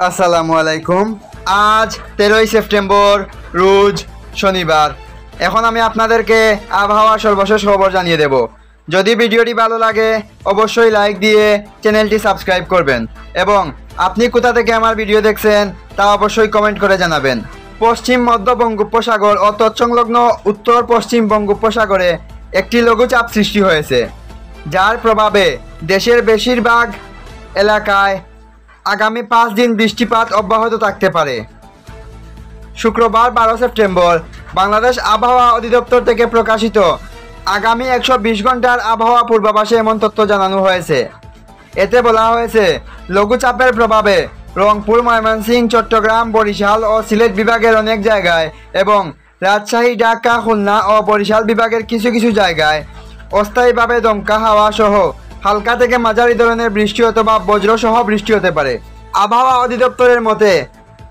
আসসালামু আলাইকুম। আজ 13ই সেপ্টেম্বর, রোজ শনিবার। এখন আমি আপনাদেরকে আবহাওয়া সর্বশেষ খবর জানিয়ে দেব। যদি ভিডিওটি ভালো লাগে অবশ্যই লাইক দিয়ে চ্যানেলটি সাবস্ক্রাইব করবেন এবং আপনি কোথা থেকে আমার ভিডিও দেখছেন তা অবশ্যই কমেন্ট করে জানাবেন। পশ্চিম মধ্য বঙ্গোপসাগর ও তৎসংলগ্ন উত্তর পশ্চিম বঙ্গোপসাগরে একটি লঘুচাপ সৃষ্টি হয়েছে, যার প্রভাবে দেশের বেশিরভাগ এলাকায় আগামী 5 দিন বৃষ্টিপাত অব্যাহত থাকতে পারে। শুক্রবার 12 সেপ্টেম্বর বাংলাদেশ আবহাওয়া অধিদপ্তর থেকে প্রকাশিত আগামী 120 ঘন্টার আবহাওয়া পূর্বাভাসে এমন তথ্য জানানো হয়েছে। এতে বলা হয়েছে, লঘুচাপের প্রভাবে রংপুর, ময়মনসিংহ, চট্টগ্রাম, বরিশাল ও সিলেট বিভাগের অনেক জায়গায় এবং রাজশাহী, ঢাকা, খুলনা ও বরিশাল বিভাগের কিছু কিছু জায়গায় অস্থায়ীভাবে দমকা হাওয়া সহ হালকা থেকে মাঝারি ধরনের বৃষ্টি অথবা বজ্রসহ বৃষ্টি হতে পারে। আবহাওয়া অধিদপ্তরের মতে,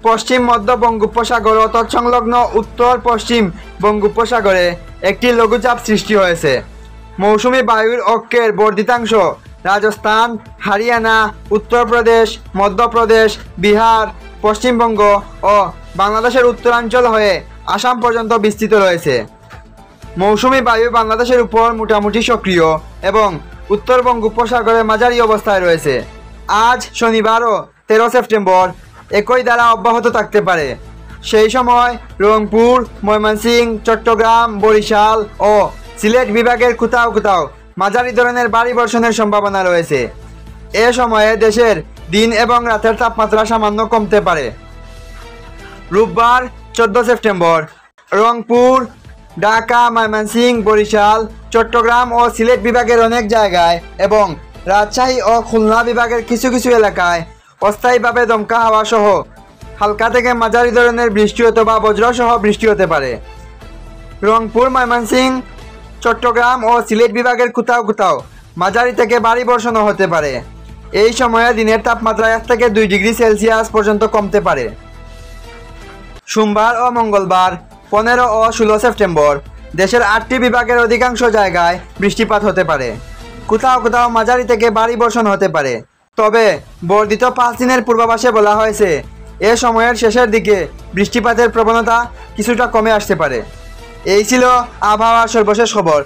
পশ্চিম মধ্য বঙ্গোপসাগর ও তৎসংলগ্ন উত্তর পশ্চিম বঙ্গোপসাগরে একটি লঘুচাপ সৃষ্টি হয়েছে। মৌসুমি বায়ুর অক্ষের বর্ধিতাংশ রাজস্থান, হরিয়ানা, উত্তরপ্রদেশ, মধ্যপ্রদেশ, বিহার, পশ্চিমবঙ্গ ও বাংলাদেশের উত্তরাঞ্চল হয়ে আসাম পর্যন্ত বিস্তৃত রয়েছে। মৌসুমি বায়ু বাংলাদেশের উপর মোটামুটি সক্রিয় এবং উত্তর বঙ্গোপসাগরে মাঝারি অবস্থায় রয়েছে। আজ শনিবারও 13 সেপ্টেম্বর একই দ্বারা অব্যাহত থাকতে পারে। সেই সময় রংপুর, ময়মনসিংহ, চট্টগ্রাম, বরিশাল ও সিলেট বিভাগের কোথাও কোথাও মাঝারি ধরনের ভারী বর্ষণের সম্ভাবনা রয়েছে। এ সময়ে দেশের দিন এবং রাতের তাপমাত্রা সামান্য কমতে পারে। রোববার 14 সেপ্টেম্বর রংপুর, ঢাকা, ময়মনসিংহ, বরিশাল, চট্টগ্রাম ও সিলেট বিভাগের অনেক জায়গায় এবং রাজশাহী ও খুলনা বিভাগের কিছু কিছু এলাকায় অস্থায়ীভাবে দমকা হাওয়া সহ হালকা থেকে মাঝারি ধরনের বৃষ্টি অথবা বজ্রসহ বৃষ্টি হতে পারে। রংপুর, ময়মনসিংহ, চট্টগ্রাম ও সিলেট বিভাগের কোথাও কোথাও মাঝারি থেকে ভারী বর্ষণও হতে পারে। এই সময়ে দিনের তাপমাত্রা 1 থেকে 2 ডিগ্রি সেলসিয়াস পর্যন্ত কমতে পারে। সোমবার ও মঙ্গলবার 15 ও 16 সেপ্টেম্বর দেশের 8টি বিভাগের অধিকাংশ জায়গায় বৃষ্টিপাত হতে পারে। কোথাও কোথাও মাঝারি থেকে ভারী বর্ষণ হতে পারে। তবে বর্ধিত 5 দিনের পূর্বাভাসে বলা হয়েছে, এ সময়ের শেষের দিকে বৃষ্টিপাতের প্রবণতা কিছুটা কমে আসতে পারে। এই ছিল আবহাওয়ার সর্বশেষ খবর।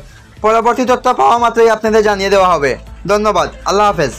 পরবর্তী তথ্য পাওয়া মাত্রই আপনাদের জানিয়ে দেওয়া হবে। ধন্যবাদ। আল্লাহ হাফেজ।